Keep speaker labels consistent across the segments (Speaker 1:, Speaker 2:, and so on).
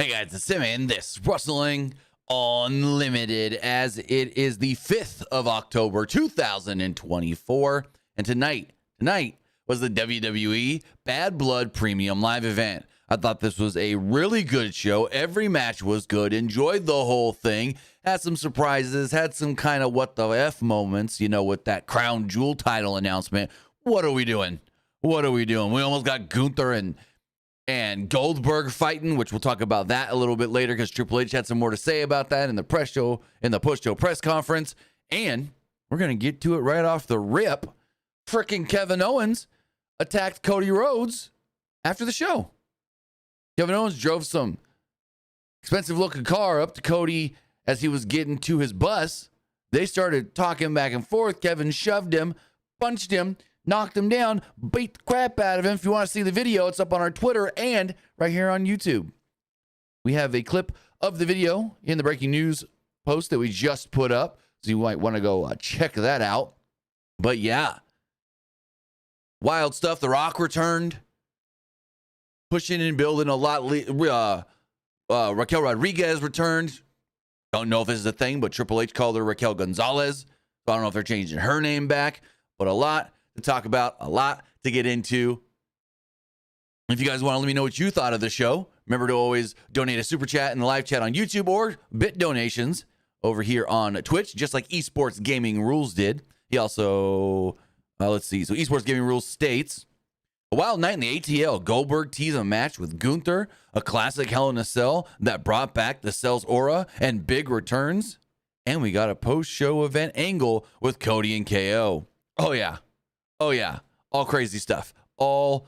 Speaker 1: Hey guys, it's Tim, and this Wrestling Unlimited, as it is the 5th of October, 2024. And tonight was the WWE Bad Blood Premium Live event. I thought this was a really good show. Every match was good. Enjoyed the whole thing. Had some surprises. Had some kind of what the F moments, with that Crown Jewel title announcement. What are we doing? We almost got Gunther and Goldberg fighting, which we'll talk about that a little bit later because Triple H had some more to say about that in the post-show press conference. And we're going to get to it right off the rip. Frickin' Kevin Owens attacked Cody Rhodes after the show. Kevin Owens drove some expensive-looking car up to Cody as he was getting to his bus. They started talking back and forth. Kevin shoved him, punched him, knocked him down, beat the crap out of him. If you want to see the video, it's up on our Twitter and right here on YouTube. We have a clip of the video in the breaking news post that we just put up, so you might want to go check that out. But yeah, wild stuff. The Rock returned, pushing and building a lot. Raquel Rodriguez returned. Don't know if this is a thing, but Triple H called her Raquel Gonzalez. So I don't know if they're changing her name back, but a lot to talk about, a lot to get into. If you guys want to let me know what you thought of the show, remember to always donate a super chat in the live chat on YouTube or bit donations over here on Twitch, just like Esports Gaming Rules did. He also, let's see. So Esports Gaming Rules states, a wild night in the ATL. Goldberg teased a match with Gunther, a classic Hell in a Cell that brought back the Cell's aura and big returns. And we got a post-show event angle with Cody and KO. Oh yeah. All crazy stuff. And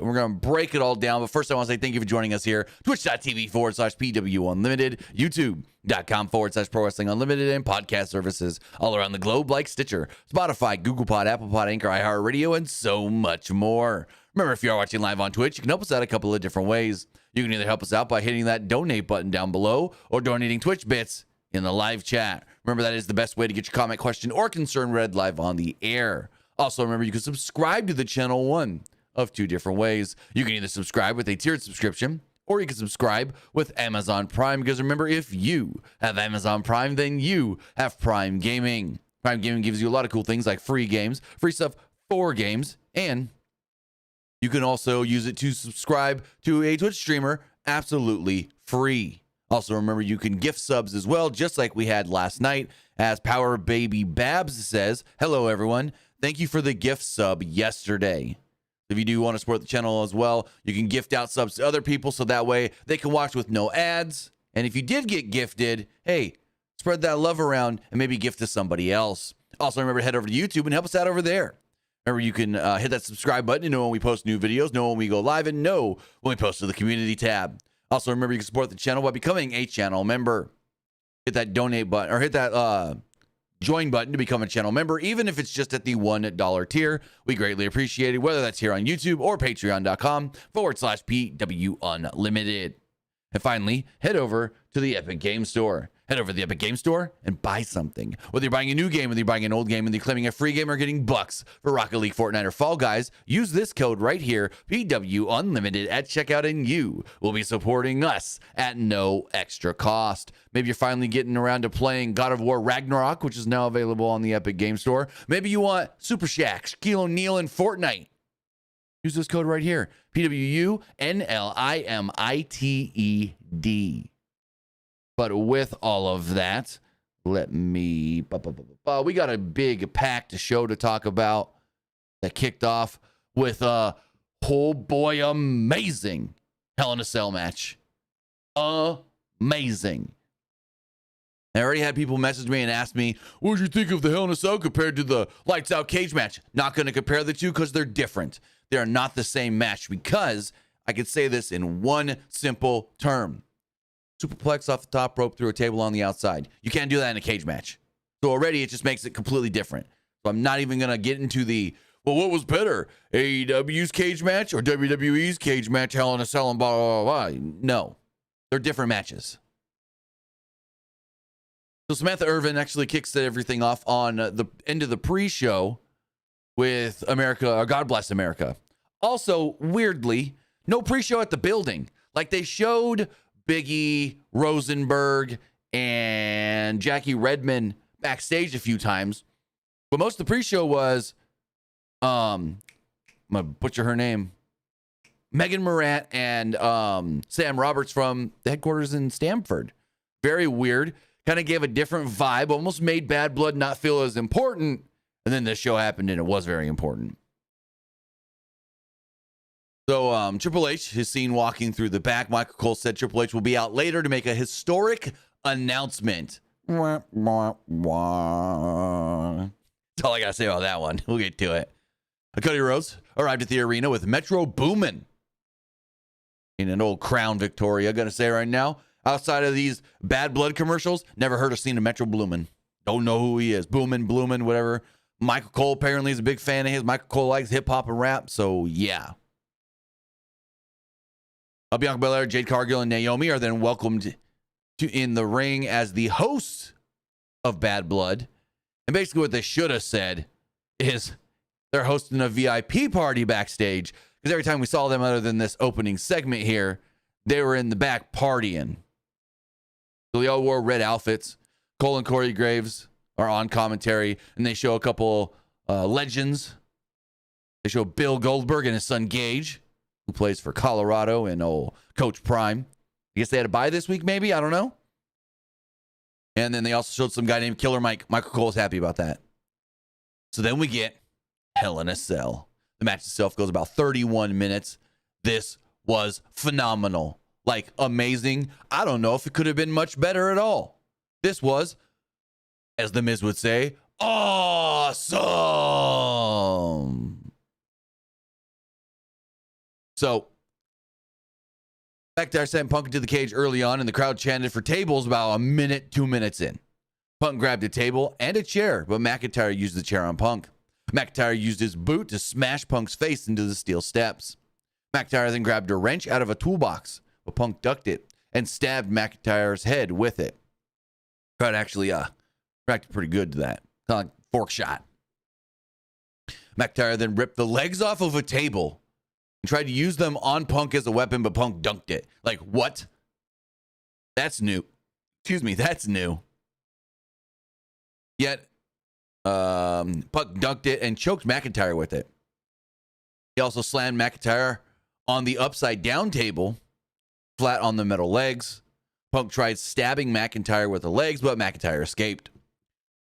Speaker 1: we're going to break it all down. But first, I want to say thank you for joining us here. Twitch.tv/PWU Unlimited, YouTube.com/Pro Wrestling Unlimited, and podcast services all around the globe like Stitcher, Spotify, Google Pod, Apple Pod, Anchor, iHeartRadio, and so much more. Remember, if you are watching live on Twitch, you can help us out a couple of different ways. You can either help us out by hitting that donate button down below or donating Twitch bits in the live chat. Remember, that is the best way to get your comment, question, or concern read live on the air. Also, remember, you can subscribe to the channel one of two different ways. You can either subscribe with a tiered subscription, or you can subscribe with Amazon Prime, because remember, if you have Amazon Prime, then you have Prime Gaming. Prime Gaming gives you a lot of cool things like free games, free stuff for games, and you can also use it to subscribe to a Twitch streamer absolutely free. Also, remember, you can gift subs as well, just like we had last night, as Power Baby Babs says, hello, everyone. Thank you for the gift sub yesterday. If you do want to support the channel as well, you can gift out subs to other people, so that way they can watch with no ads. And if you did get gifted, hey, spread that love around and maybe gift to somebody else. Also, remember to head over to YouTube and help us out over there. Remember, you can hit that subscribe button to know when we post new videos, know when we go live, and know when we post to the community tab. Also, remember, you can support the channel by becoming a channel member. Hit that donate button, or hit that join button to become a channel member, even if it's just at the $1 tier. We greatly appreciate it, whether that's here on YouTube or patreon.com/PW Unlimited. And finally, head over to the Epic Game Store. Head over to the Epic Game Store and buy something. Whether you're buying a new game, whether you're buying an old game, whether you're claiming a free game or getting bucks for Rocket League, Fortnite, or Fall Guys, use this code right here, PW Unlimited, at checkout, and you will be supporting us at no extra cost. Maybe you're finally getting around to playing God of War Ragnarok, which is now available on the Epic Game Store. Maybe you want Super Shaq, Shaquille O'Neal, and Fortnite. Use this code right here, PWU NLIMITED. But with all of that, let me... we got a big packed show to talk about that kicked off with a amazing Hell in a Cell match. Amazing. I already had people message me and ask me, what did you think of the Hell in a Cell compared to the Lights Out cage match? Not going to compare the two because they're different. They are not the same match, because I could say this in one simple term. Superplex off the top rope through a table on the outside. You can't do that in a cage match. So already it just makes it completely different. So I'm not even going to get into the, well, what was better? AEW's cage match or WWE's cage match, Hell in a Cell, and blah, blah, blah, blah. No. They're different matches. So Samantha Irvin actually kicks everything off on the end of the pre-show with America, or God Bless America. Also, weirdly, no pre-show at the building. Like they showed Biggie, Rosenberg, and Jackie Redmond backstage a few times, but most of the pre-show was, I'm gonna butcher her name, Megan Morant and Sam Roberts from the headquarters in Stamford. Very weird. Kind of gave a different vibe. Almost made Bad Blood not feel as important. And then this show happened and it was very important. So Triple H is seen walking through the back. Michael Cole said Triple H will be out later to make a historic announcement. That's all I got to say about that one. We'll get to it. Cody Rhodes arrived at the arena with Metro Boomin in an old Crown Victoria. Gonna say right now, outside of these Bad Blood commercials, never heard or seen a Metro Boomin. Don't know who he is. Bloomin, whatever. Michael Cole apparently is a big fan of his. Michael Cole likes hip hop and rap, so yeah. Bianca Belair, Jade Cargill, and Naomi are then welcomed in the ring as the hosts of Bad Blood. And basically what they should have said is they're hosting a VIP party backstage, because every time we saw them, other than this opening segment here, they were in the back partying. So they all wore red outfits. Cole and Corey Graves are on commentary, and they show a couple legends. They show Bill Goldberg and his son Gage, who plays for Colorado, and old Coach Prime. I guess they had a bye this week, maybe? I don't know. And then they also showed some guy named Killer Mike. Michael Cole's happy about that. So then we get Hell in a Cell. The match itself goes about 31 minutes. This was phenomenal. Like, amazing. I don't know if it could have been much better at all. This was, as The Miz would say, awesome. So, McIntyre sent Punk into the cage early on, and the crowd chanted for tables about a minute, 2 minutes in. Punk grabbed a table and a chair, but McIntyre used the chair on Punk. McIntyre used his boot to smash Punk's face into the steel steps. McIntyre then grabbed a wrench out of a toolbox, but Punk ducked it and stabbed McIntyre's head with it. Crowd actually reacted pretty good to that. Kind of like fork shot. McIntyre then ripped the legs off of a table and tried to use them on Punk as a weapon, but Punk dunked it. Like, what? That's new. Excuse me, that's new. Yet, Punk dunked it and choked McIntyre with it. He also slammed McIntyre on the upside down table, flat on the metal legs. Punk tried stabbing McIntyre with the legs, but McIntyre escaped.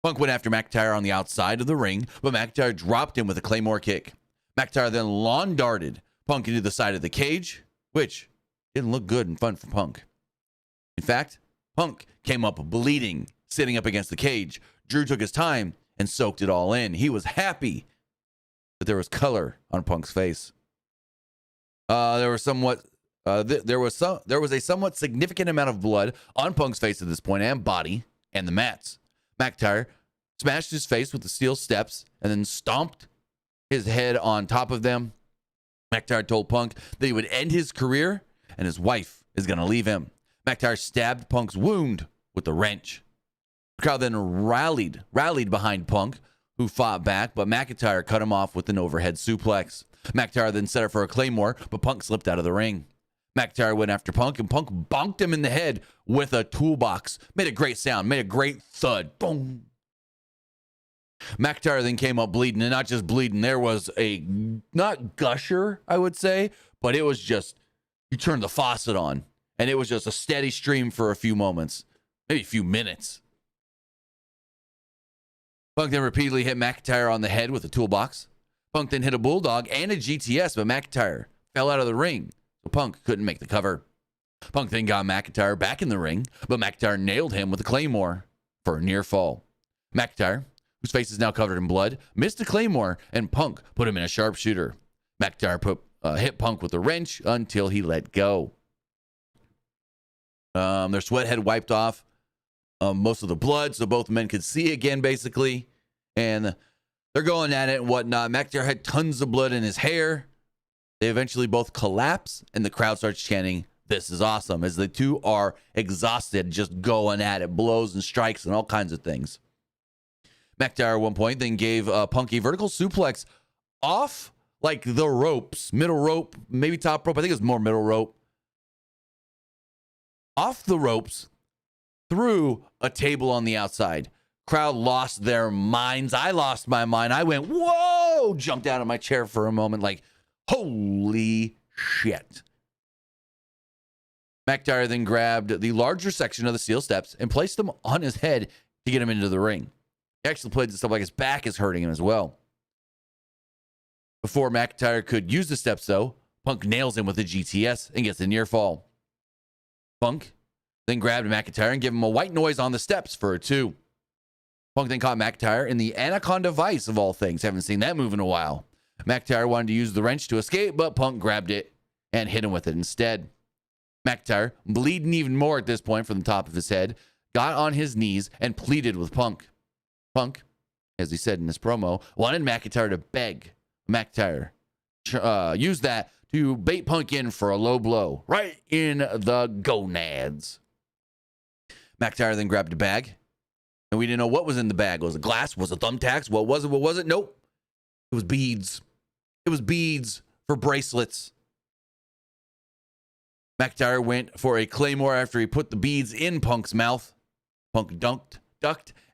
Speaker 1: Punk went after McIntyre on the outside of the ring, but McIntyre dropped him with a Claymore kick. McIntyre then lawn darted Punk into the side of the cage, which didn't look good and fun for Punk. In fact, Punk came up bleeding, sitting up against the cage. Drew took his time and soaked it all in. He was happy that there was color on Punk's face. There was a somewhat significant amount of blood on Punk's face at this point, and body, and the mats. McIntyre smashed his face with the steel steps and then stomped his head on top of them. McIntyre told Punk that he would end his career and his wife is going to leave him. McIntyre stabbed Punk's wound with a wrench. The crowd then rallied behind Punk, who fought back, but McIntyre cut him off with an overhead suplex. McIntyre then set up for a Claymore, but Punk slipped out of the ring. McIntyre went after Punk, and Punk bonked him in the head with a toolbox. Made a great sound, made a great thud. Boom. McIntyre then came up bleeding, and not just bleeding. There was a, not gusher, I would say, but it was just, you turned the faucet on, and it was just a steady stream for a few moments, maybe a few minutes. Punk then repeatedly hit McIntyre on the head with a toolbox. Punk then hit a bulldog and a GTS, but McIntyre fell out of the ring, so Punk couldn't make the cover. Punk then got McIntyre back in the ring, but McIntyre nailed him with a Claymore for a near fall. McIntyre, whose face is now covered in blood, missed a Claymore, and Punk put him in a sharpshooter. McIntyre hit Punk with a wrench until he let go. Their sweat had wiped off most of the blood, so both men could see again, basically. And they're going at it and whatnot. McIntyre had tons of blood in his hair. They eventually both collapse, and the crowd starts chanting, "This is awesome," as the two are exhausted, just going at it, blows and strikes and all kinds of things. McIntyre at one point then gave Punk a vertical suplex off like the ropes, middle rope, maybe top rope. I think it was more middle rope. off the ropes through a table on the outside. Crowd lost their minds. I lost my mind. I went, whoa, jumped out of my chair for a moment like, holy shit. McIntyre then grabbed the larger section of the steel steps and placed them on his head to get him into the ring. He actually played stuff like his back is hurting him as well. Before McIntyre could use the steps, though, Punk nails him with a GTS and gets a near fall. Punk then grabbed McIntyre and gave him a white noise on the steps for a 2. Punk then caught McIntyre in the Anaconda Vice of all things. Haven't seen that move in a while. McIntyre wanted to use the wrench to escape, but Punk grabbed it and hit him with it instead. McIntyre, bleeding even more at this point from the top of his head, got on his knees and pleaded with Punk. Punk, as he said in this promo, wanted McIntyre to beg. McIntyre used that to bait Punk in for a low blow, right in the gonads. McIntyre then grabbed a bag, and we didn't know what was in the bag. Was it glass? Was it thumbtacks? What was it? What was it? Nope. It was beads. It was beads for bracelets. McIntyre went for a claymore after he put the beads in Punk's mouth. Punk ducked,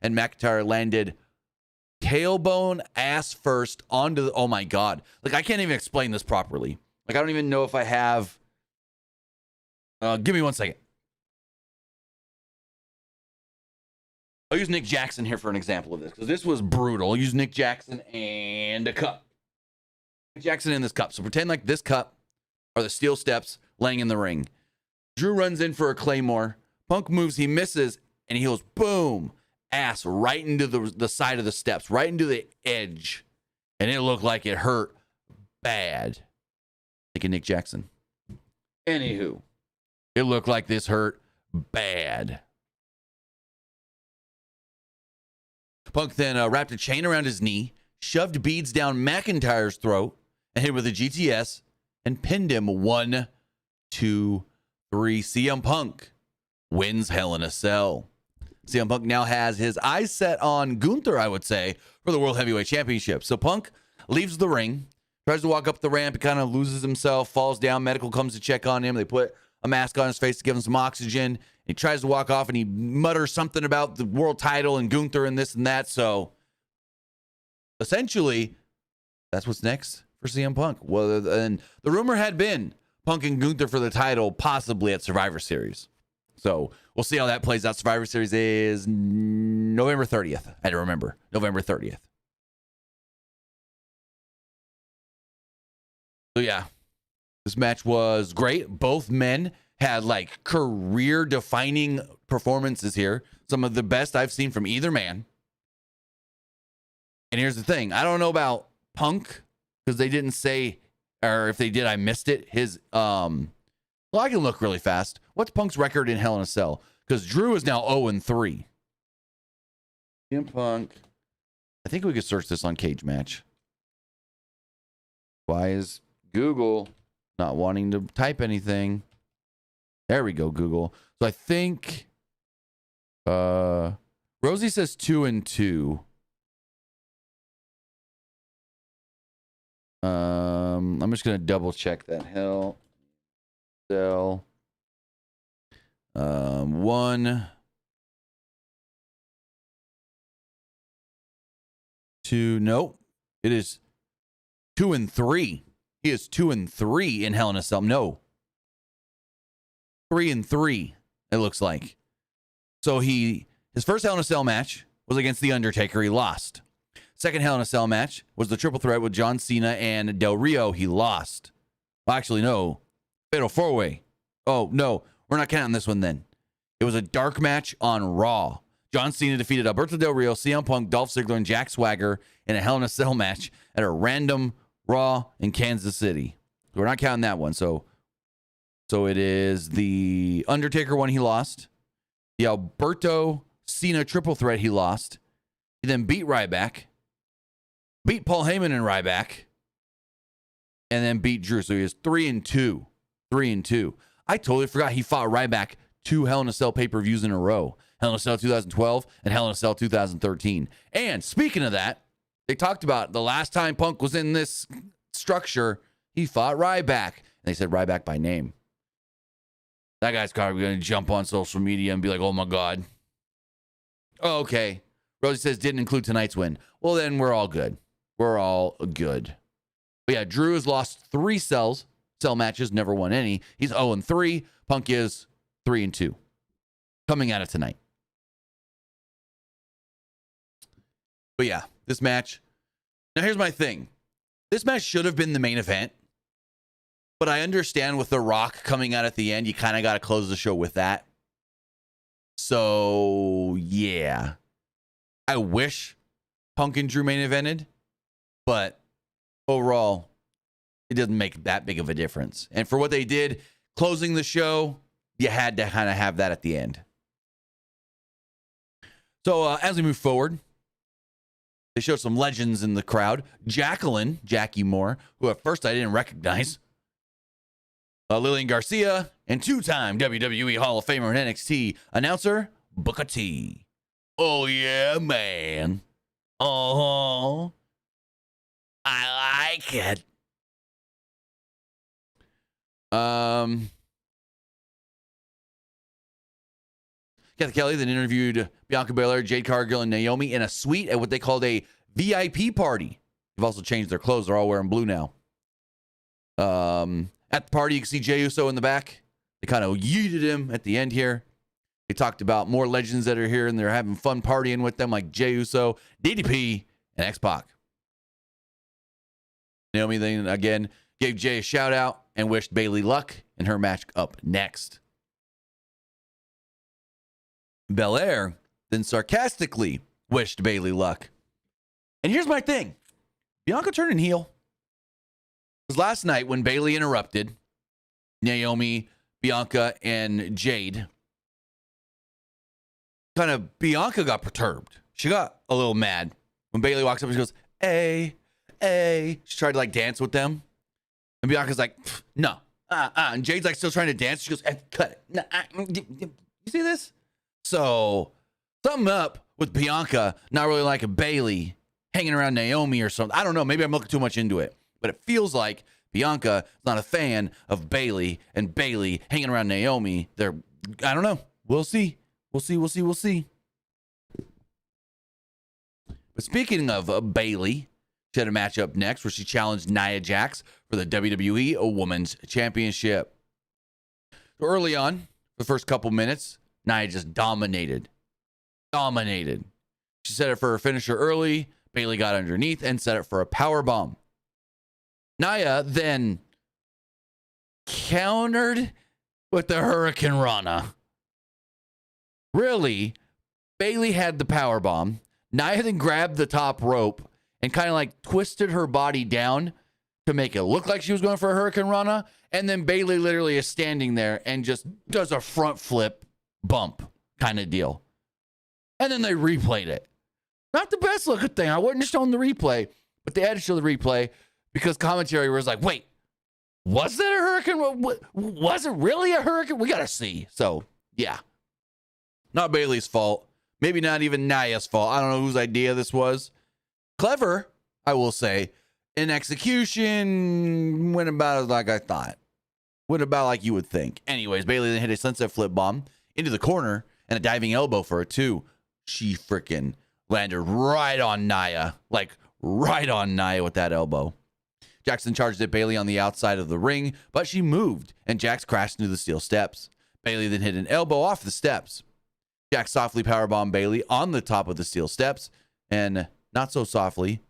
Speaker 1: and McIntyre landed tailbone ass first onto the, oh my God. Like, I can't even explain this properly. Like, I don't even know if I have, give me 1 second. I'll use Nick Jackson here for an example of this, because this was brutal. I'll use Nick Jackson and a cup. Nick Jackson in this cup. So pretend like this cup are the steel steps laying in the ring. Drew runs in for a claymore. Punk moves, he misses, and he goes, boom, ass right into the side of the steps, right into the edge. And it looked like it hurt bad. Like a Nick Jackson. Anywho, it looked like this hurt bad. Punk then wrapped a chain around his knee, shoved beads down McIntyre's throat, and hit with a GTS, and pinned him 1, 2, 3. CM Punk wins Hell in a Cell. CM Punk now has his eyes set on Gunther, I would say, for the World Heavyweight Championship. So Punk leaves the ring, tries to walk up the ramp, he kind of loses himself, falls down. Medical comes to check on him. They put a mask on his face to give him some oxygen. He tries to walk off, and he mutters something about the world title and Gunther and this and that. So essentially, that's what's next for CM Punk. Well, and the rumor had been Punk and Gunther for the title, possibly at Survivor Series. So we'll see how that plays out. Survivor Series is November 30th. I had to remember. November 30th. So yeah, this match was great. Both men had like career-defining performances here. Some of the best I've seen from either man. And here's the thing. I don't know about Punk, because they didn't say, or if they did, I missed it. His, well, I can look really fast. What's Punk's record in Hell in a Cell? Because Drew is now 0-3. CM Punk. I think we could search this on Cage Match. Why is Google not wanting to type anything? There we go, Google. So I think Rosie says 2-2. I'm just gonna double check that. Hell Cell 1, 2. Nope, it is 2-3. He is 2-3 in Hell in a Cell. No, 3-3. It looks like. So his first Hell in a Cell match was against The Undertaker. He lost. Second Hell in a Cell match was the triple threat with John Cena and Del Rio. He lost. Well, actually, no. Fatal 4-way. Oh, no. We're not counting this one then. It was a dark match on Raw. John Cena defeated Alberto Del Rio, CM Punk, Dolph Ziggler, and Jack Swagger in a Hell in a Cell match at a random Raw in Kansas City. We're not counting that one. So it is the Undertaker one he lost. The Alberto Cena triple threat he lost. He then beat Ryback. Beat Paul Heyman and Ryback. And then beat Drew. So he is 3-2. 3-2. I totally forgot he fought Ryback 2 Hell in a Cell pay-per-views in a row. Hell in a Cell 2012 and Hell in a Cell 2013. And speaking of that, they talked about the last time Punk was in this structure, he fought Ryback. And they said Ryback by name. That guy's probably going to jump on social media and be like, oh my God. Oh, okay. Rosie says didn't include tonight's win. Well, then we're all good. We're all good. But yeah, Drew has lost 3 cell matches, never won any. He's 0-3. Punk is 3-2 coming out of tonight. But yeah, this match. Now here's my thing. This match should have been the main event. But I understand with The Rock coming out at the end, you kind of got to close the show with that. So, yeah. I wish Punk and Drew main evented. But overall, it doesn't make that big of a difference. And for what they did, closing the show, you had to kind of have that at the end. So as we move forward, they showed some legends in the crowd. Jackie Moore, who at first I didn't recognize. Lillian Garcia, and 2-time WWE Hall of Famer and NXT announcer, Booker T. Oh, yeah, man. Uh-huh. I like it. Kathy Kelly then interviewed Bianca Belair, Jade Cargill, and Naomi in a suite at what they called a VIP party. They've also changed their clothes. They're all wearing blue now. At the party, you can see Jey Uso in the back. They kind of yeeted him at the end here. They talked about more legends that are here, and they're having fun partying with them, like Jey Uso, DDP, and X-Pac. Naomi then again gave Jey a shout out and wished Bayley luck in her match up next. Belair then sarcastically wished Bayley luck. And here's my thing. Bianca turning heel. Because last night when Bayley interrupted Naomi, Bianca, and Jade, kind of Bianca got perturbed. She got a little mad when Bayley walks up and she goes, hey. She tried to like dance with them. And Bianca's like, no. And Jade's like still trying to dance. She goes, cut it. You see this? So something up with Bianca not really liking Bayley hanging around Naomi or something. I don't know. Maybe I'm looking too much into it. But it feels like Bianca is not a fan of Bayley and Bayley hanging around Naomi. I don't know. We'll see. We'll see. But speaking of Bayley, she had a match up next where she challenged Nia Jax for the WWE Women's Championship. So early on, the first couple minutes, Nia just dominated. She set it for her finisher early. Bayley got underneath and set it for a power bomb. Nia then countered with the Hurricane Rana. Really, Bayley had the power bomb. Nia then grabbed the top rope and kind of like twisted her body down to make it look like she was going for a Hurricane Rana. And then Bayley literally is standing there and just does a front flip bump kind of deal. And then they replayed it. Not the best looking thing. I wouldn't have shown the replay, but they had to show the replay because commentary was like, wait, was that a hurricane? Was it really a hurricane? We got to see. So, yeah. Not Bayley's fault. Maybe not even Nia's fault. I don't know whose idea this was. Clever, I will say. In execution, went about like I thought. Went about like you would think. Anyways, Bayley then hit a sunset flip bomb into the corner and a diving elbow for a 2. She freaking landed right on Nia. Like, right on Nia with that elbow. Jackson charged at Bayley on the outside of the ring, but she moved, and Jax crashed into the steel steps. Bayley then hit an elbow off the steps. Jax softly powerbombed Bayley on the top of the steel steps, and not so softly,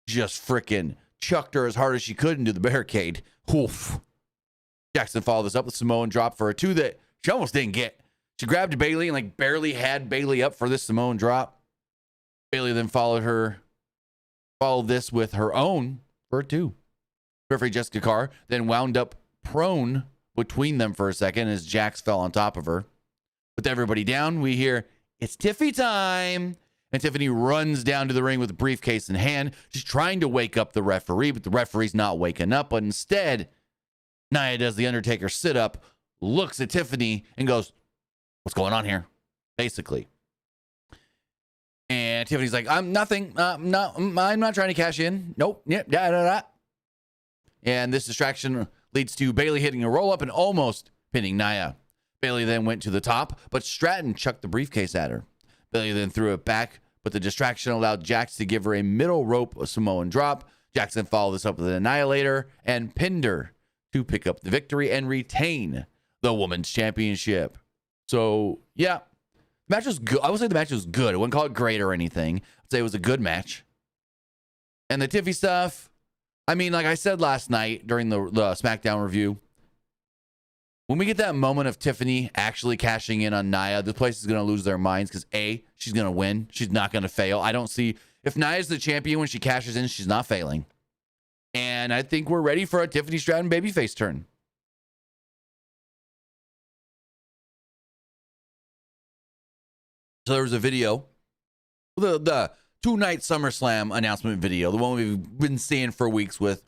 Speaker 1: just freaking chucked her as hard as she could into the barricade. Oof. Jackson followed this up with Samoan drop for a 2 that she almost didn't get. She grabbed Bayley and like barely had Bayley up for this Samoan drop. Bayley then followed this with her own for a 2. Referee Jessica Carr then wound up prone between them for a second as Jax fell on top of her. With everybody down, we hear, it's Tiffy time. And Tiffany runs down to the ring with a briefcase in hand. She's trying to wake up the referee, but the referee's not waking up. But instead, Nia does the Undertaker sit-up, looks at Tiffany, and goes, what's going on here? Basically. And Tiffany's like, I'm nothing. I'm not trying to cash in. Nope. Yep. Da. And this distraction leads to Bayley hitting a roll-up and almost pinning Nia. Bayley then went to the top, but Stratton chucked the briefcase at her. Bayley then threw it back, but the distraction allowed Jax to give her a middle rope Samoan drop. Jackson followed this up with an Annihilator and pinned her to pick up the victory and retain the Women's Championship. So, yeah, the match was good. I would say the match was good. I wouldn't call it great or anything. I'd say it was a good match. And the Tiffy stuff, I mean, like I said last night during the SmackDown review, when we get that moment of Tiffany actually cashing in on Nia, the place is going to lose their minds because, A, she's going to win. She's not going to fail. I don't see... If Nia's the champion when she cashes in, she's not failing. And I think we're ready for a Tiffany Stratton babyface turn. So there was a video, the two-night SummerSlam announcement video, the one we've been seeing for weeks with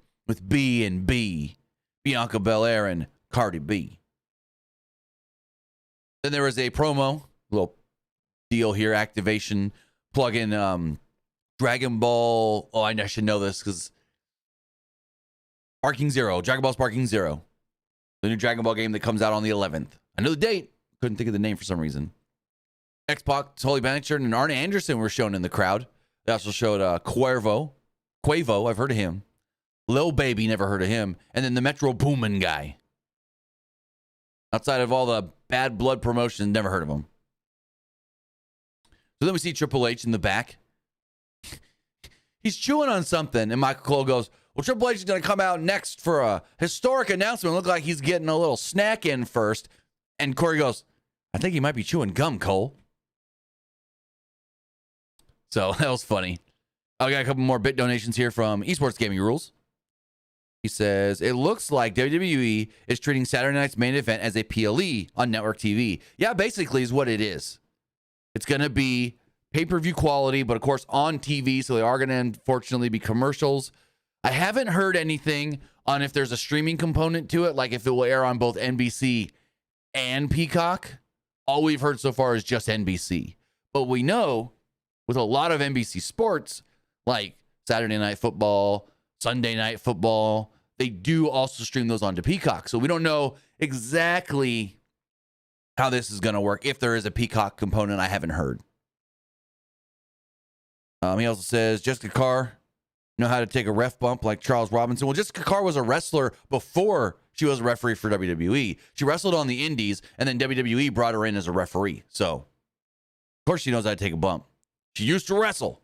Speaker 1: B&B, Bianca Belair and Cardi B. Then there was a promo, little deal here, activation, plug in Dragon Ball. Oh, I should know this because Sparking Zero, Dragon Ball Sparking Zero, the new Dragon Ball game that comes out on the 11th. I know the date, couldn't think of the name for some reason. X-Pac, Tully Blanchard, and Arn Anderson were shown in the crowd. They also showed Quavo, I've heard of him. Lil Baby, never heard of him. And then the Metro Boomin guy. Outside of all the Bad Blood promotions, never heard of him. So then we see Triple H in the back. He's chewing on something, and Michael Cole goes, well, Triple H is going to come out next for a historic announcement. Look like he's getting a little snack in first. And Corey goes, I think he might be chewing gum, Cole. So that was funny. I got a couple more bit donations here from Esports Gaming Rules. He says, it looks like WWE is treating Saturday night's main event as a PLE on network TV. Yeah, basically is what it is. It's going to be pay-per-view quality, but of course on TV, so they are going to unfortunately be commercials. I haven't heard anything on if there's a streaming component to it, like if it will air on both NBC and Peacock. All we've heard so far is just NBC. But we know with a lot of NBC sports, like Saturday Night Football, Sunday Night Football, they do also stream those onto Peacock. So we don't know exactly how this is going to work. If there is a Peacock component, I haven't heard. He also says, Jessica Carr know how to take a ref bump like Charles Robinson. Well, Jessica Carr was a wrestler before she was a referee for WWE. She wrestled on the Indies, and then WWE brought her in as a referee. So, of course, she knows how to take a bump. She used to wrestle.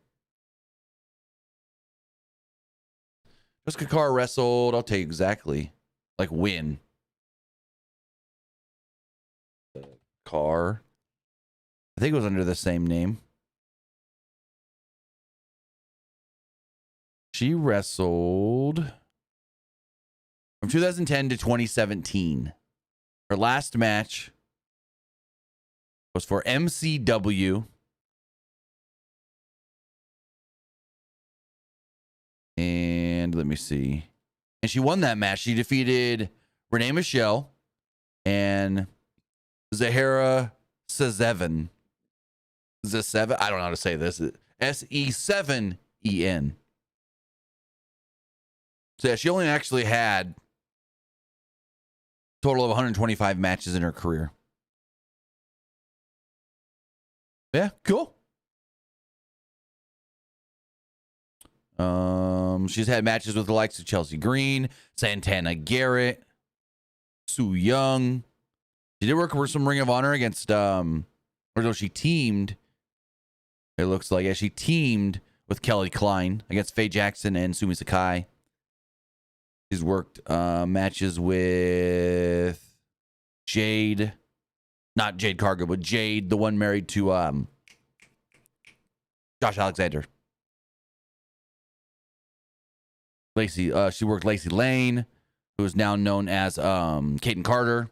Speaker 1: Jessica Carr wrestled, I'll tell you exactly, like when. Carr. I think it was under the same name. She wrestled from 2010 to 2017. Her last match was for MCW. And let me see. And she won that match. She defeated Renee Michelle and Zahara Sezeven. Zeseven? I don't know how to say this. SE7EN. So yeah, she only actually had a total of 125 matches in her career. Yeah, cool. She's had matches with the likes of Chelsea Green, Santana Garrett, Su Yung. She did work for some Ring of Honor against, or no, she teamed. It looks like, yeah, she teamed with Kelly Klein against Faye Jackson and Sumi Sakai. She's worked matches with Jade, not Jade Cargo, but Jade, the one married to Josh Alexander. Lacey, she worked Lacey Lane, who is now known as Kaden Carter.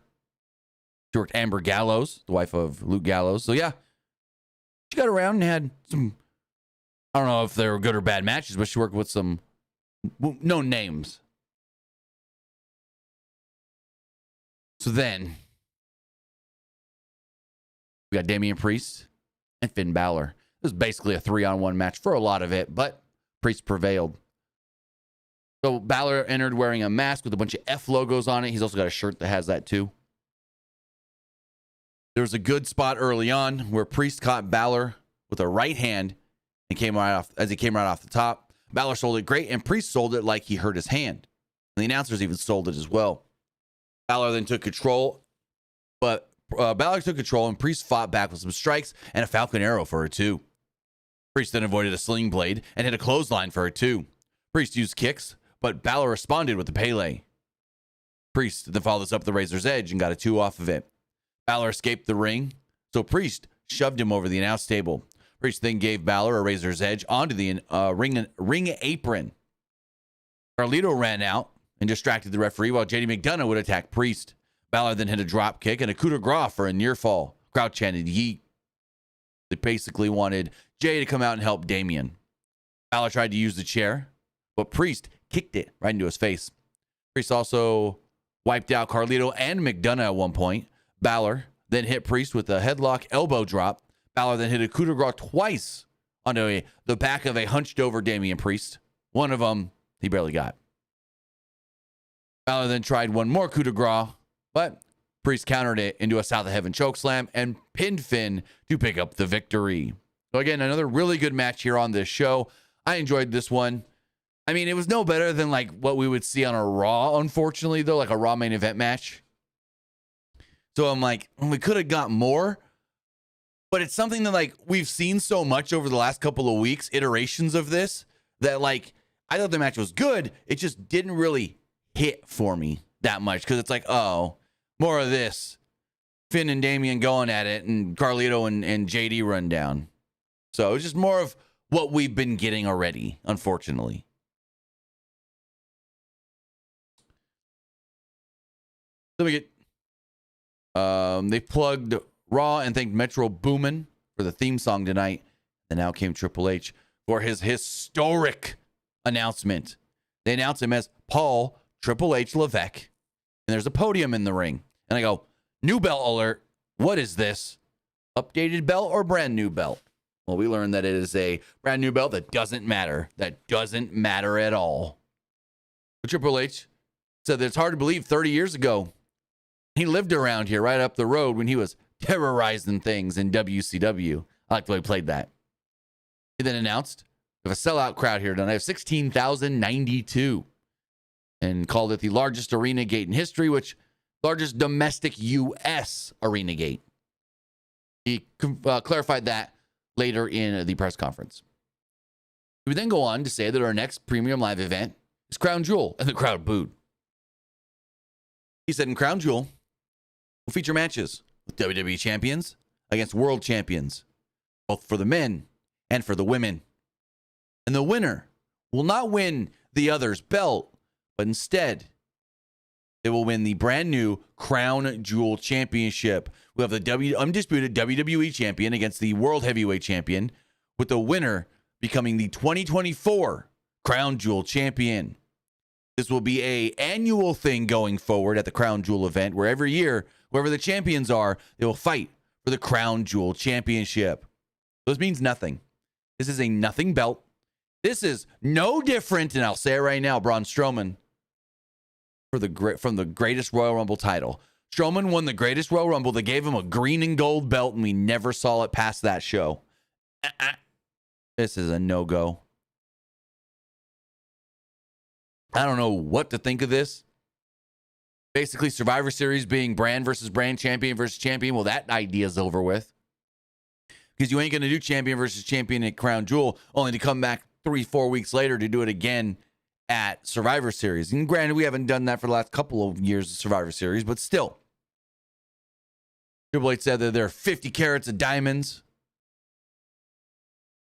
Speaker 1: She worked Amber Gallows, the wife of Luke Gallows. So yeah, she got around and had some, I don't know if they were good or bad matches, but she worked with some known names. So then we got Damian Priest and Finn Balor. It was basically a 3-on-1 match for a lot of it, but Priest prevailed. So Balor entered wearing a mask with a bunch of F logos on it. He's also got a shirt that has that too. There was a good spot early on where Priest caught Balor with a right hand and came right off the top. Balor sold it great, and Priest sold it like he hurt his hand. And the announcers even sold it as well. Balor then took control, but Balor took control, and Priest fought back with some strikes and a Falcon Arrow for a 2. Priest then avoided a Sling Blade and hit a clothesline for a 2. Priest used kicks, but Balor responded with a Pele. Priest then followed this up with the Razor's Edge and got a 2 off of it. Balor escaped the ring, so Priest shoved him over the announce table. Priest then gave Balor a Razor's Edge onto the ring apron. Carlito ran out and distracted the referee while JD McDonough would attack Priest. Balor then hit a drop kick and a coup de grace for a near fall. Crowd chanted yeet. They basically wanted Jay to come out and help Damian. Balor tried to use the chair, but Priest kicked it right into his face. Priest also wiped out Carlito and McDonough at one point. Balor then hit Priest with a headlock elbow drop. Balor then hit a coup de grace twice onto the back of a hunched over Damian Priest. One of them he barely got. Balor then tried one more coup de grace, but Priest countered it into a South of Heaven chokeslam and pinned Finn to pick up the victory. So again, another really good match here on this show. I enjoyed this one. I mean, it was no better than like what we would see on a Raw, unfortunately, though, like a Raw main event match. So I'm like, we could have got more, but it's something that like we've seen so much over the last couple of weeks, iterations of this, that like I thought the match was good. It just didn't really hit for me that much because it's like, oh, more of this. Finn and Damian going at it and Carlito and JD run down. So it's just more of what we've been getting already, unfortunately. So we get they plugged Raw and thanked Metro Boomin for the theme song tonight. And now came Triple H for his historic announcement. They announced him as Paul Triple H Levesque. And there's a podium in the ring. And I go, new belt alert. What is this? Updated belt or brand new belt? Well, we learned that it is a brand new belt that doesn't matter. That doesn't matter at all. But Triple H said that it's hard to believe 30 years ago, he lived around here right up the road when he was terrorizing things in WCW. I like the way he played that. He then announced, we have a sellout crowd here tonight of 16,092 and called it the largest arena gate in history, which largest domestic U.S. arena gate. He clarified that later in the press conference. We then go on to say that our next premium live event is Crown Jewel, and the crowd booed. He said in Crown Jewel, we'll feature matches with WWE champions against world champions, both for the men and for the women. And the winner will not win the other's belt, but instead, they will win the brand new Crown Jewel Championship. We have the undisputed WWE champion against the World Heavyweight Champion, with the winner becoming the 2024 Crown Jewel Champion. This will be an annual thing going forward at the Crown Jewel event, where every year, whoever the champions are, they will fight for the Crown Jewel Championship. This means nothing. This is a nothing belt. This is no different, and I'll say it right now, Braun Strowman, from the greatest Royal Rumble title. Strowman won the greatest Royal Rumble. They gave him a green and gold belt, and we never saw it past that show. This is a no-go. I don't know what to think of this. Basically, Survivor Series being brand versus brand, champion versus champion. Well, that idea's over with. Because you ain't going to do champion versus champion at Crown Jewel, only to come back 3-4 weeks later to do it again at Survivor Series. And granted, we haven't done that for the last couple of years of Survivor Series, but still. Triple H said that there are 50 carats of diamonds.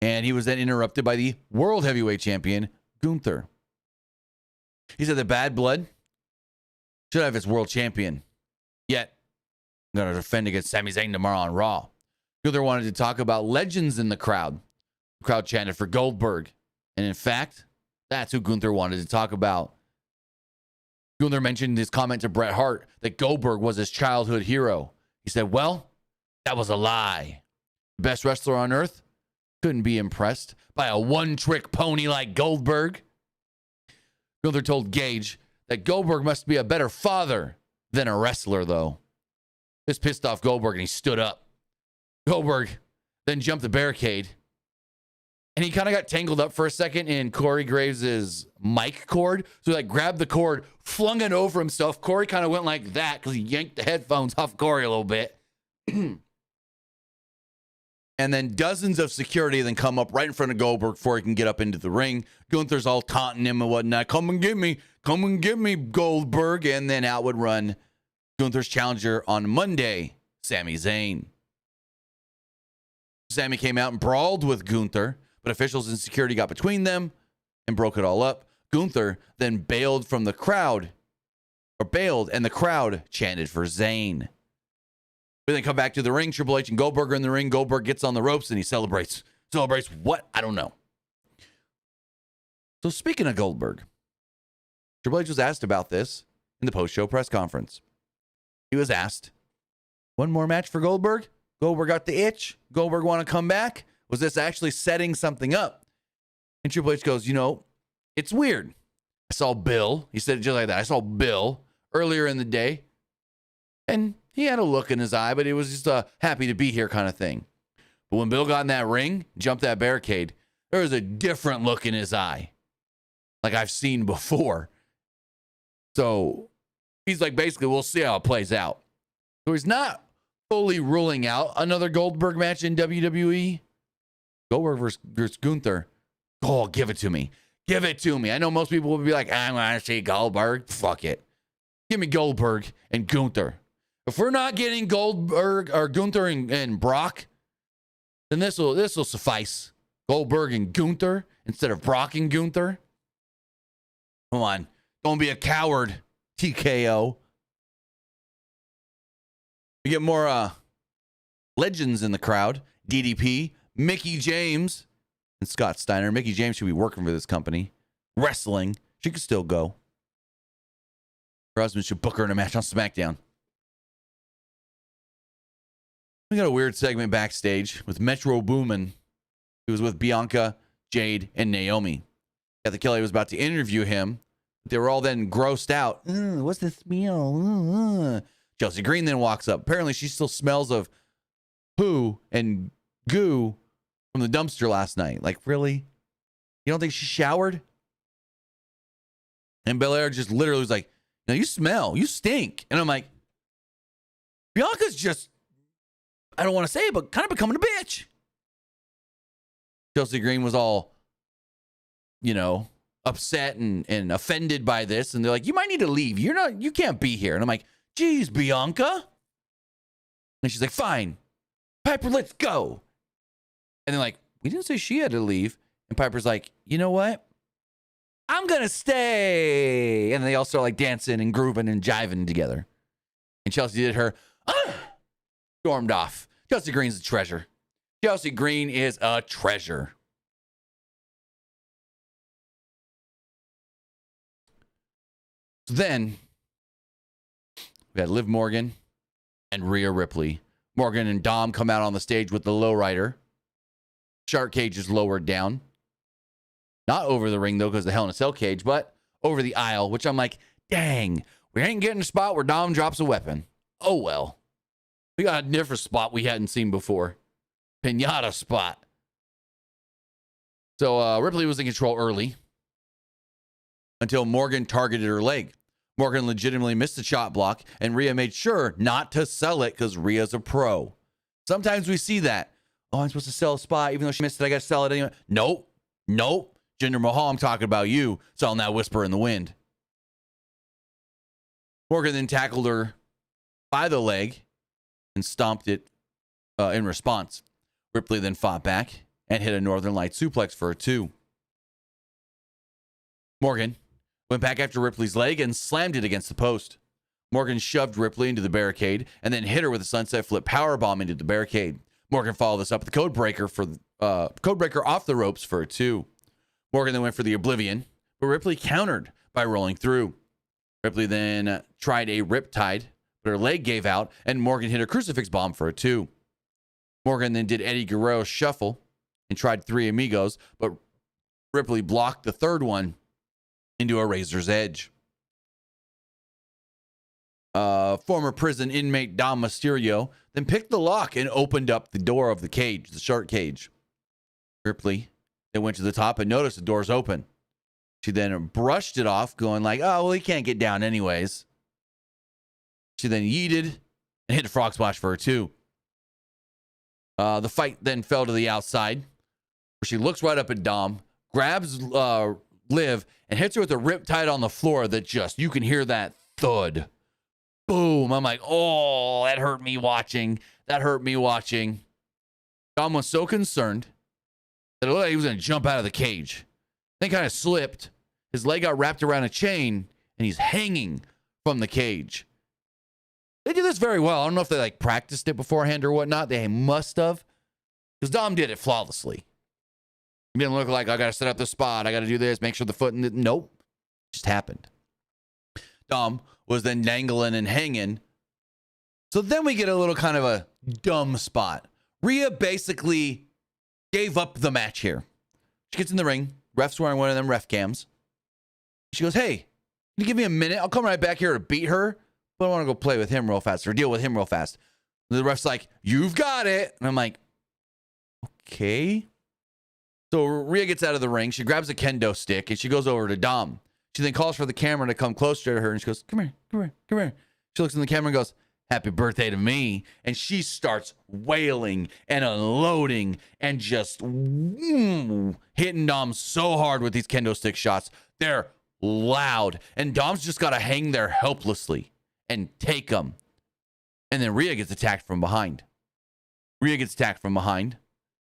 Speaker 1: And he was then interrupted by the World Heavyweight Champion, Gunther. He said that Bad Blood should have its world champion. Yet, I'm going to defend against Sami Zayn tomorrow on Raw. Gunther wanted to talk about legends in the crowd. The crowd chanted for Goldberg. And in fact, that's who Gunther wanted to talk about. Gunther mentioned his comment to Bret Hart that Goldberg was his childhood hero. He said, well, that was a lie. The best wrestler on earth couldn't be impressed by a one-trick pony like Goldberg. Gunther told Gage that Goldberg must be a better father than a wrestler, though. This pissed off Goldberg, and he stood up. Goldberg then jumped the barricade, and he kind of got tangled up for a second in Corey Graves' mic cord. So he grabbed the cord, flung it over himself. Corey kind of went like that because he yanked the headphones off Corey a little bit. And then dozens of security then come up right in front of Goldberg before he can get up into the ring. Gunther's all taunting him and whatnot. Come and get me, Goldberg. And then out would run Gunther's challenger on Monday, Sami Zayn. Sami came out and brawled with Gunther, but officials and security got between them and broke it all up. Gunther then bailed, and the crowd chanted for Zayn. We then come back to the ring. Triple H and Goldberg are in the ring. Goldberg gets on the ropes and he celebrates. Celebrates what? I don't know. So speaking of Goldberg, Triple H was asked about this in the post-show press conference. He was asked, one more match for Goldberg? Goldberg got the itch? Goldberg want to come back? Was this actually setting something up? And Triple H goes, it's weird. I saw Bill. He said it just like that. I saw Bill earlier in the day. And he had a look in his eye, but it was just a happy to be here kind of thing. But when Bill got in that ring, jumped that barricade, there was a different look in his eye, like I've seen before. So he's like, basically, we'll see how it plays out. So he's not fully ruling out another Goldberg match in WWE. Goldberg versus Gunther. Oh, give it to me. Give it to me. I know most people will be like, I want to see Goldberg. Fuck it. Give me Goldberg and Gunther. If we're not getting Goldberg or Gunther and Brock, then this will suffice. Goldberg and Gunther instead of Brock and Gunther. Come on. Don't be a coward, TKO. We get more legends in the crowd. DDP, Mickie James, and Scott Steiner. Mickie James should be working for this company. Wrestling. She could still go. Her husband should book her in a match on SmackDown. We got a weird segment backstage with Metro Boomin. He was with Bianca, Jade, and Naomi. Kathy Kelly was about to interview him. They were all then grossed out. What's this smell? Chelsea Green then walks up. Apparently, she still smells of poo and goo from the dumpster last night. Like, really? You don't think she showered? And Belair just literally was like, no, you smell. You stink. And I'm like, Bianca's just, I don't want to say it, but kind of becoming a bitch. Chelsea Green was all, upset and offended by this. And they're like, you might need to leave. You can't be here. And I'm like, geez, Bianca. And she's like, fine. Piper, let's go. And they're like, we didn't say she had to leave. And Piper's like, you know what? I'm going to stay. And they all start dancing and grooving and jiving together. And Chelsea did her, stormed off. Chelsea Green's a treasure. Chelsea Green is a treasure. So then we had Liv Morgan and Ria Ripley. Morgan and Dom come out on the stage with the lowrider. Shark cage is lowered down. Not over the ring, though, because the Hell in a Cell cage, but over the aisle, which I'm like, dang, we ain't getting a spot where Dom drops a weapon. Oh, well. We got a different spot we hadn't seen before. Pinata spot. So Ripley was in control early until Morgan targeted her leg. Morgan legitimately missed the shot block, and Rhea made sure not to sell it because Rhea's a pro. Sometimes we see that. Oh, I'm supposed to sell a spot. Even though she missed it, I got to sell it anyway. Nope. Jinder Mahal, I'm talking about you selling that whisper in the wind. Morgan then tackled her by the leg and stomped it in response. Ripley then fought back and hit a Northern Light suplex for a 2. Morgan went back after Ripley's leg and slammed it against the post. Morgan shoved Ripley into the barricade and then hit her with a sunset flip powerbomb into the barricade. Morgan followed this up with the codebreaker off the ropes for a 2. Morgan then went for the Oblivion, but Ripley countered by rolling through. Ripley then tried a Riptide, but her leg gave out, and Morgan hit a Crucifix Bomb for a 2. Morgan then did Eddie Guerrero's Shuffle and tried 3 Amigos, but Ripley blocked the third one into a Razor's Edge. former prison inmate Dom Mysterio then picked the lock and opened up the door of the cage, the shark cage. Ripley then went to the top and noticed the door's open. She then brushed it off, going like, oh, well, he can't get down anyways. She then yeeted and hit a frog splash for her too. The fight then fell to the outside, where she looks right up at Dom, grabs Liv, and hits her with a riptide on the floor that just, you can hear that thud. Boom. I'm like, oh, that hurt me watching. That hurt me watching. Dom was so concerned that it looked like he was going to jump out of the cage. Then kind of slipped. His leg got wrapped around a chain, and he's hanging from the cage. They do this very well. I don't know if they like practiced it beforehand or whatnot. They must have, because Dom did it flawlessly. It didn't look like I got to set up the spot. I got to do this, make sure the foot in the... Nope. It just happened. Dom was then dangling and hanging. So then we get a little kind of a dumb spot. Ria basically gave up the match here. She gets in the ring. Ref's wearing one of them ref cams. She goes, hey, can you give me a minute? I'll come right back here to beat her, but I want to go play with him real fast or deal with him real fast. And the ref's like, you've got it. And I'm like, okay. So Ria gets out of the ring. She grabs a kendo stick and she goes over to Dom. She then calls for the camera to come closer to her and she goes, come here, come here, come here. She looks in the camera and goes, happy birthday to me. And she starts wailing and unloading and just hitting Dom so hard with these kendo stick shots. They're loud. And Dom's just got to hang there helplessly and take them. And then Ria gets attacked from behind. Ria gets attacked from behind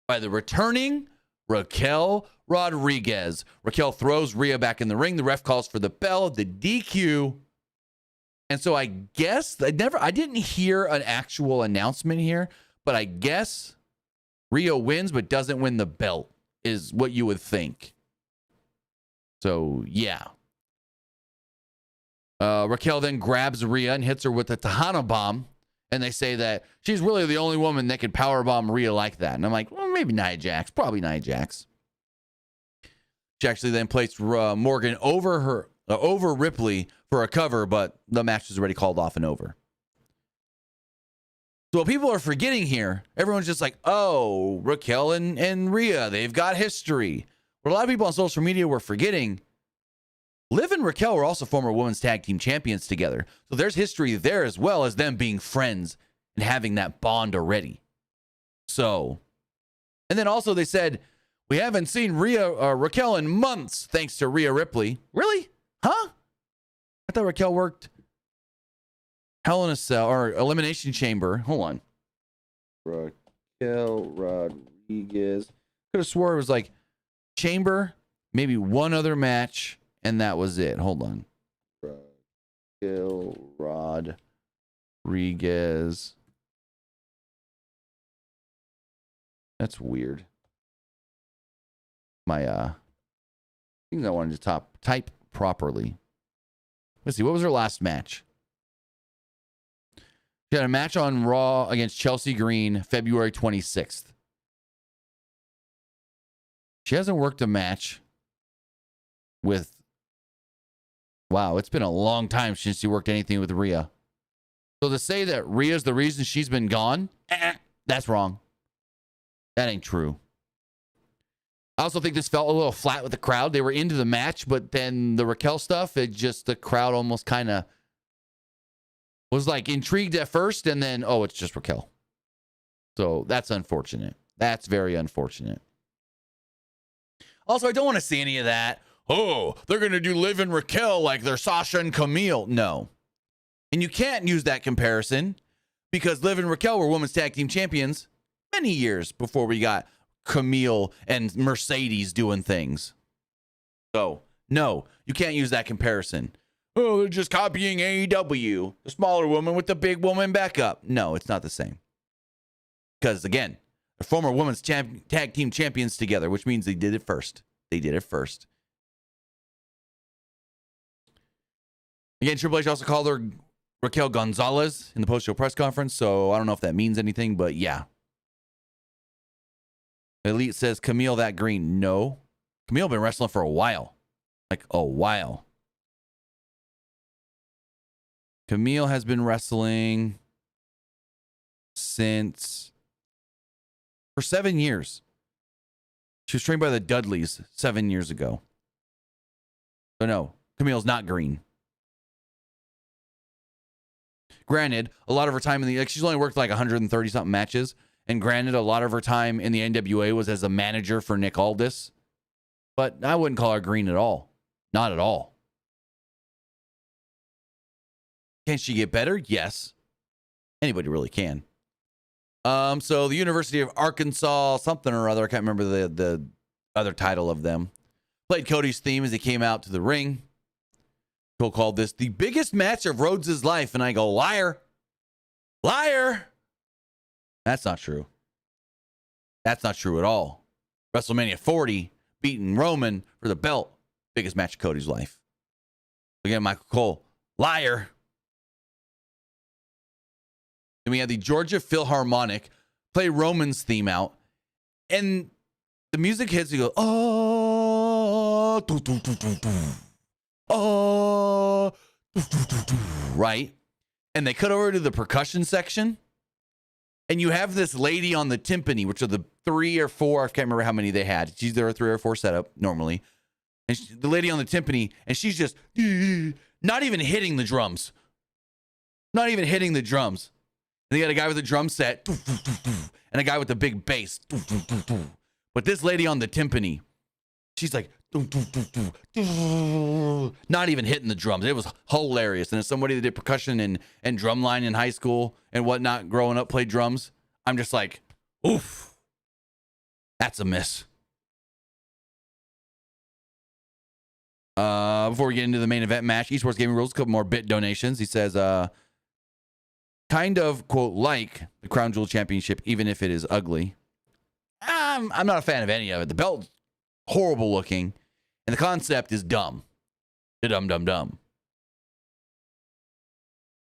Speaker 1: by the returning Raquel Rodriguez. Raquel throws Ria back in the ring. The ref calls for the bell, the DQ. And so I guess I didn't hear an actual announcement here, but I guess Ria wins but doesn't win the belt is what you would think. So, yeah. Raquel then grabs Ria and hits her with a Tejano bomb. And they say that she's really the only woman that could powerbomb Ria like that. And I'm like, well, maybe Nia Jax. Probably Nia Jax. She actually then placed Morgan over Ripley for a cover, but the match was already called off and over. So what people are forgetting here, everyone's just like, oh, Raquel and Ria, they've got history. What a lot of people on social media were forgetting, Liv and Raquel were also former women's tag team champions together. So there's history there as well as them being friends and having that bond already. So, and then also they said, we haven't seen Raquel in months thanks to Ria Ripley. Really? Huh? I thought Raquel worked Hell in a Cell or Elimination Chamber. Hold on. Raquel Rodriguez. Could have swore it was like Chamber, maybe one other match. And that was it. Hold on. Raquel Rodriguez. That's weird. I think I wanted to type properly. Let's see. What was her last match? She had a match on Raw against Chelsea Green, February 26th. She hasn't worked a match with... Wow, it's been a long time since she worked anything with Ria. So to say that Ria's the reason she's been gone, that's wrong. That ain't true. I also think this felt a little flat with the crowd. They were into the match, but then the Raquel stuff, the crowd almost kind of was like intrigued at first, and then, oh, it's just Raquel. So that's unfortunate. That's very unfortunate. Also, I don't want to see any of that. Oh, they're going to do Liv and Raquel like they're Sasha and Camille. No. And you can't use that comparison because Liv and Raquel were women's tag team champions many years before we got Camille and Mercedes doing things. So, no, you can't use that comparison. Oh, they're just copying AEW. The smaller woman with the big woman backup. No, it's not the same. Because, again, the former women's tag team champions together, which means they did it first. They did it first. Again, Triple H also called her Raquel Gonzalez in the post-show press conference, so I don't know if that means anything, but yeah. Elite says, Camille that green. No. Camille been wrestling for a while. Like, a while. Camille has been wrestling for 7 years. She was trained by the Dudleys 7 years ago. So no, Camille's not green. Granted, a lot of her time she's only worked like 130 something matches. And granted, a lot of her time in the NWA was as a manager for Nick Aldis. But I wouldn't call her green at all. Not at all. Can she get better? Yes. Anybody really can. So the University of Arkansas, something or other, I can't remember the other title of them, played Cody's theme as he came out to the ring. Cole called this the biggest match of Rhodes' life. And I go, liar. Liar. That's not true. That's not true at all. WrestleMania 40, beating Roman for the belt. Biggest match of Cody's life. Again, Michael Cole, liar. Then we had the Georgia Philharmonic play Roman's theme out. And the music hits, you go, oh, doo, doo, doo, doo, doo. Oh, doo, doo, doo, doo. Right? And they cut over to the percussion section. And you have this lady on the timpani, which are the 3 or 4, I can't remember how many they had. It's either a 3 or 4 setup normally. And the lady on the timpani, and she's just not even hitting the drums. Not even hitting the drums. And they got a guy with a drum set, and a guy with the big bass. But this lady on the timpani, she's like, not even hitting the drums. It was hilarious. And as somebody that did percussion and drumline in high school and whatnot, growing up, played drums, I'm just like, oof, that's a miss. Before we get into the main event match, Esports Gaming Rules, a couple more bit donations. He says, kind of, quote, like the Crown Jewel Championship, even if it is ugly. I'm not a fan of any of it. The belt's horrible looking, and the concept is dumb. Dumb.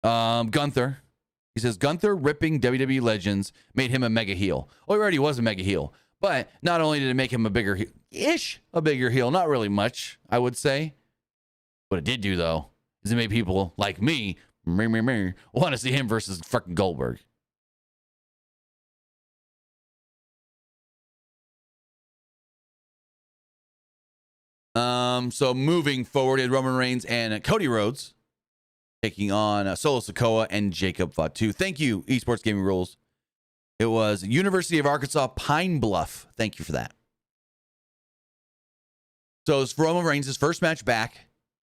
Speaker 1: Gunther. He says, Gunther ripping WWE legends made him a mega heel. Well, he already was a mega heel. But not only did it make him a bigger heel, not really much, I would say. What it did do, though, is it made people like me want to see him versus fucking Goldberg. So moving forward, Roman Reigns and Cody Rhodes taking on Solo Sikoa and Jacob Fatu. Thank you, Esports Gaming Rules. It was University of Arkansas Pine Bluff. Thank you for that. So it's Roman Reigns' first match back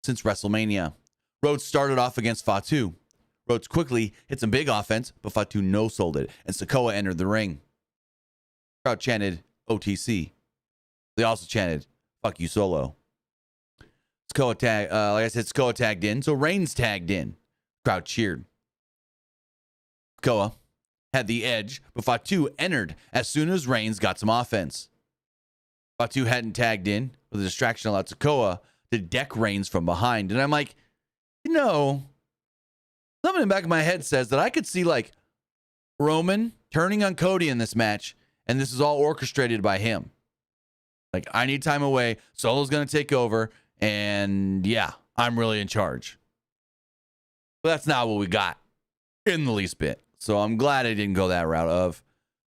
Speaker 1: since WrestleMania. Rhodes started off against Fatu. Rhodes quickly hit some big offense, but Fatu no-sold it, and Sikoa entered the ring. Crowd chanted OTC. They also chanted, fuck you, Solo. Sikoa Sikoa tagged in, so Reigns tagged in. Crowd cheered. Sikoa had the edge, but Fatu entered as soon as Reigns got some offense. Fatu hadn't tagged in, but the distraction allowed Sikoa to deck Reigns from behind. And I'm like, something in the back of my head says that I could see like Roman turning on Cody in this match, and this is all orchestrated by him. Like, I need time away. Solo's going to take over, and yeah, I'm really in charge. But that's not what we got in the least bit. So I'm glad I didn't go that route of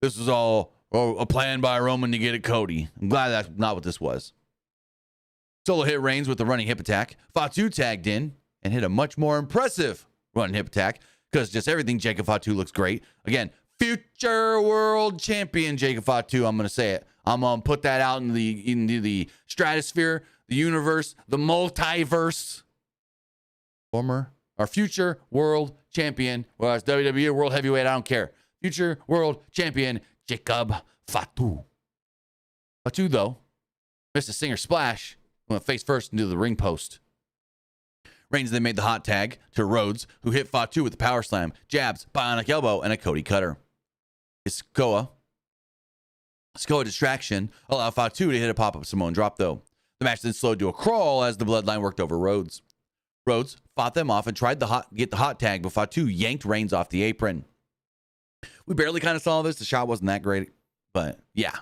Speaker 1: this was all a plan by Roman to get at Cody. I'm glad that's not what this was. Solo hit Reigns with the running hip attack. Fatu tagged in and hit a much more impressive running hip attack because just everything Jacob Fatu looks great. Again, future world champion Jacob Fatu. I'm going to say it. I'm going to put that out into the stratosphere, the universe, the multiverse. Future world champion. Well, it's WWE World Heavyweight. I don't care. Future world champion Jacob Fatu. Fatu, though, missed a singer splash. Went face first into the ring post. Reigns then made the hot tag to Rhodes, who hit Fatu with the power slam, jabs, bionic elbow, and a Cody cutter. Sikoa distraction allowed Fatu to hit a pop-up Samoan drop, though. The match then slowed to a crawl as the Bloodline worked over Rhodes. Rhodes fought them off and tried to get the hot tag, but Fatu yanked Reigns off the apron. We barely kind of saw this. The shot wasn't that great, but yeah.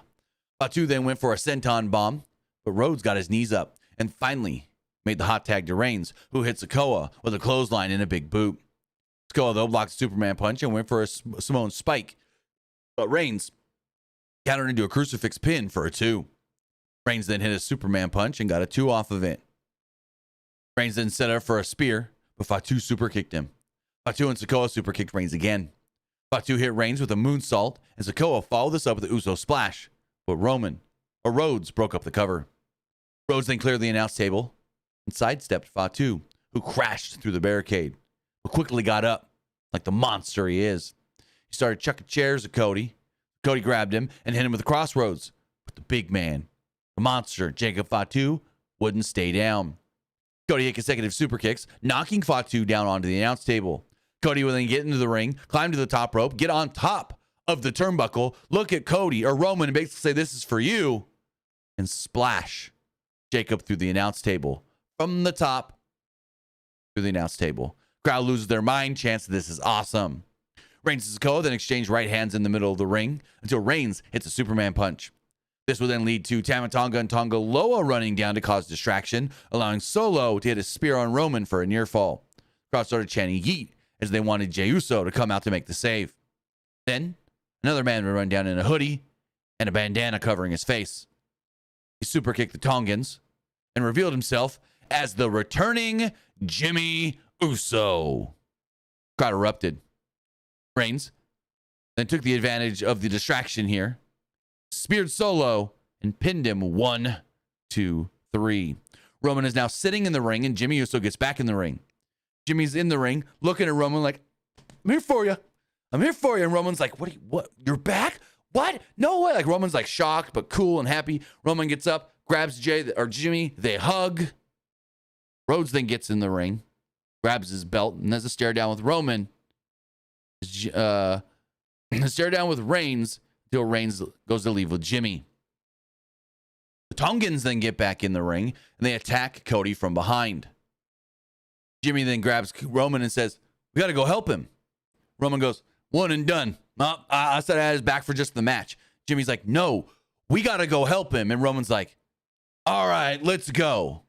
Speaker 1: Fatu then went for a senton bomb, but Rhodes got his knees up and finally made the hot tag to Reigns, who hit Sikoa with a clothesline and a big boot. Sikoa, though, blocked the Superman punch and went for a Samoan spike. But Reigns countered into a crucifix pin for a 2. Reigns then hit a Superman punch and got a 2 off of it. Reigns then set up for a spear, but Fatu super kicked him. Fatu and Sikoa super kicked Reigns again. Fatu hit Reigns with a moonsault, and Sikoa followed this up with the Uso splash. But Rhodes broke up the cover. Rhodes then cleared the announce table and sidestepped Fatu, who crashed through the barricade, but quickly got up like the monster he is. He started chucking chairs at Cody. Cody grabbed him and hit him with the crossroads. But the big man, the monster, Jacob Fatu, wouldn't stay down. Cody hit consecutive super kicks, knocking Fatu down onto the announce table. Cody would then get into the ring, climb to the top rope, get on top of the turnbuckle, look at Cody or Roman and basically say, "This is for you," and splash Jacob through the announce table. From the top through the announce table. Crowd loses their mind, chants this is awesome. Reigns and Sikoa then exchange right hands in the middle of the ring until Reigns hits a Superman punch. This would then lead to Tama Tonga and Tonga Loa running down to cause distraction, allowing Solo to hit a spear on Roman for a near fall. Crowd started chanting yeet as they wanted Jey Uso to come out to make the save. Then, another man would run down in a hoodie and a bandana covering his face. He super kicked the Tongans and revealed himself as the returning Jimmy Uso. Crowd erupted. Reigns then took the advantage of the distraction here, speared Solo, and pinned him 1, 2, 3. Roman is now sitting in the ring, and Jimmy Uso gets back in the ring. Jimmy's in the ring, looking at Roman like, "I'm here for you. I'm here for you." And Roman's like, What? You're back? What? No way." Like, Roman's like shocked, but cool and happy. Roman gets up, grabs Jimmy. They hug. Rhodes then gets in the ring, grabs his belt, and there's a stare down with Roman. A stare down with Reigns until Reigns goes to leave with Jimmy. The Tongans then get back in the ring, and they attack Cody from behind. Jimmy then grabs Roman and says, "We got to go help him." Roman goes, "One and done. I said I had his back for just the match." Jimmy's like, "No, we got to go help him." And Roman's like, "All right, let's go."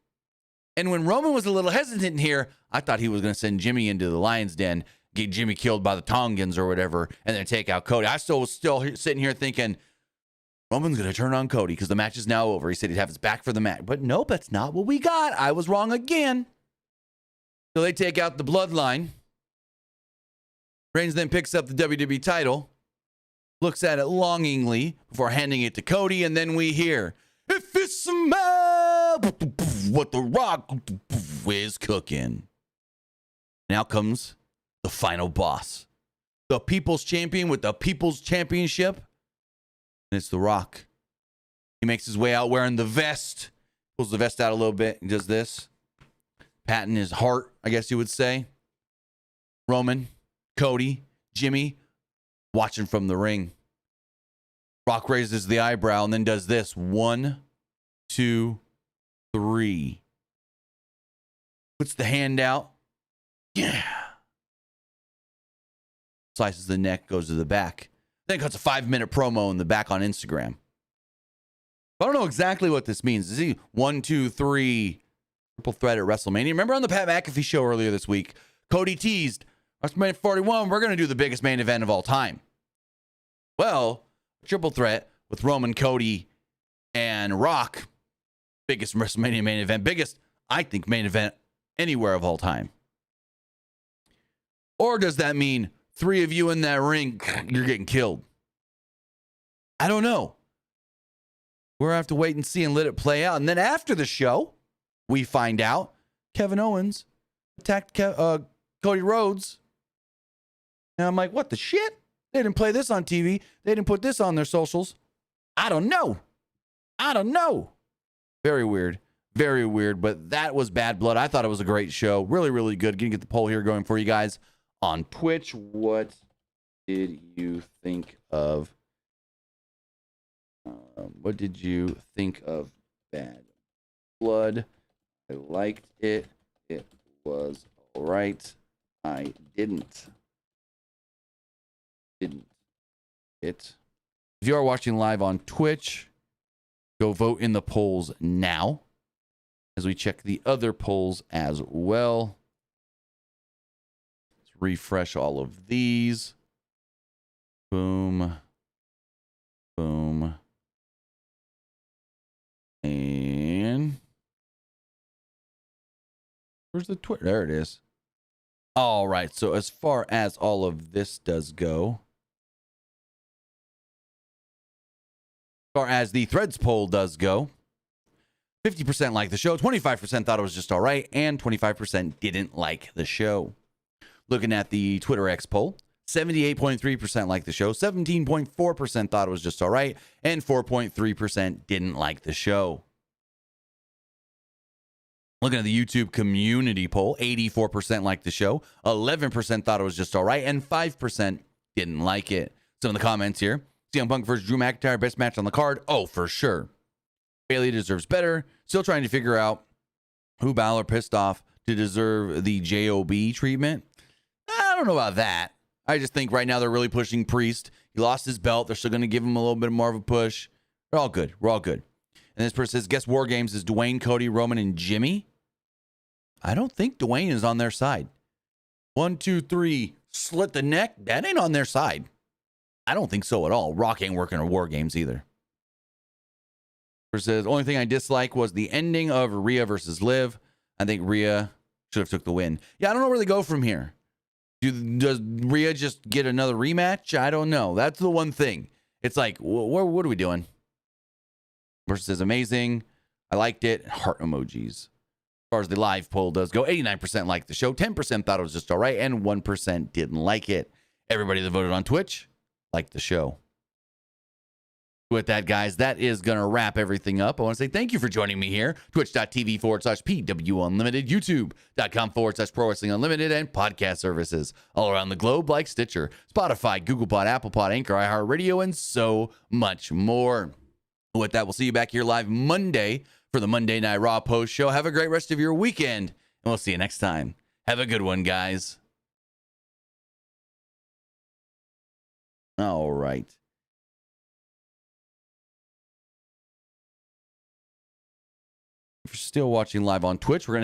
Speaker 1: And when Roman was a little hesitant here, I thought he was going to send Jimmy into the lion's den, get Jimmy killed by the Tongans or whatever, and then take out Cody. I was still sitting here thinking, Roman's going to turn on Cody because the match is now over. He said he'd have his back for the match. But nope, that's not what we got. I was wrong again. So they take out the bloodline. Reigns then picks up the WWE title, looks at it longingly before handing it to Cody, and then we hear, "If it's a man, what the Rock is cooking." Now comes the final boss, the People's Champion with the People's Championship, and it's The Rock. He makes his way out wearing the vest, pulls the vest out a little bit, and does this, patting his heart, I guess you would say. Roman, Cody, Jimmy, watching from the ring. Rock raises the eyebrow and then does this. 1, 2, 3. Puts the hand out. Yeah. Slices the neck, goes to the back. Then cuts a 5-minute promo in the back on Instagram. I don't know exactly what this means. Is he 1, 2, 3 triple threat at WrestleMania? Remember on the Pat McAfee show earlier this week, Cody teased, WrestleMania 41, we're going to do the biggest main event of all time. Well, triple threat with Roman, Cody, and Rock. Biggest WrestleMania main event. Biggest, I think, main event anywhere of all time. Or does that mean 3 of you in that ring, you're getting killed? I don't know. We're going to have to wait and see and let it play out. And then after the show, we find out Kevin Owens attacked Cody Rhodes. And I'm like, what the shit? They didn't play this on TV. They didn't put this on their socials. I don't know. Very weird. Very weird. But that was Bad Blood. I thought it was a great show. Really, really good. Gonna get the poll here going for you guys on Twitch. What did you think of? What did you think of Bad Blood? I liked it. It was all right. I didn't. If you are watching live on Twitch, go vote in the polls now as we check the other polls as well. It's refresh all of these. Boom. Boom. And where's the Twitter? There it is. All right. So as far as all of this does go, as far as the Threads poll does go, 50% like the show, 25% thought it was just all right, and 25% didn't like the show. Looking at the Twitter X poll, 78.3% like the show, 17.4% thought it was just all right, and 4.3% didn't like the show. Looking at the YouTube community poll, 84% liked the show, 11% thought it was just all right, and 5% didn't like it. Some of the comments here. CM Punk versus Drew McIntyre, best match on the card. Oh, for sure. Bayley deserves better. Still trying to figure out who Balor pissed off to deserve the JOB treatment. I don't know about that. I just think right now they're really pushing Priest. He lost his belt. They're still going to give him a little bit more of a push. We're all good. We're all good. And this person says, guess War Games is Dwayne, Cody, Roman, and Jimmy. I don't think Dwayne is on their side. 1, 2, 3, slit the neck. That ain't on their side. I don't think so at all. Rock ain't working on War Games either. Says, only thing I dislike was the ending of Ria versus Liv. I think Ria should have took the win. Yeah, I don't know where they go from here. Does Ria just get another rematch? I don't know. That's the one thing. It's like, what are we doing? Versus says, amazing. I liked it. Heart emojis. As far as the live poll does go, 89% liked the show, 10% thought it was just all right, and 1% didn't like it. Everybody that voted on Twitch liked the show. With that, guys, that is going to wrap everything up. I want to say thank you for joining me here. Twitch.tv/PW Unlimited, YouTube.com/Pro Wrestling Unlimited, and podcast services all around the globe like Stitcher, Spotify, Google Pod, Apple Pod, Anchor, iHeartRadio, and so much more. With that, we'll see you back here live Monday for the Monday Night Raw post show. Have a great rest of your weekend, and we'll see you next time. Have a good one, guys. All right. If you're still watching live on Twitch, we're going to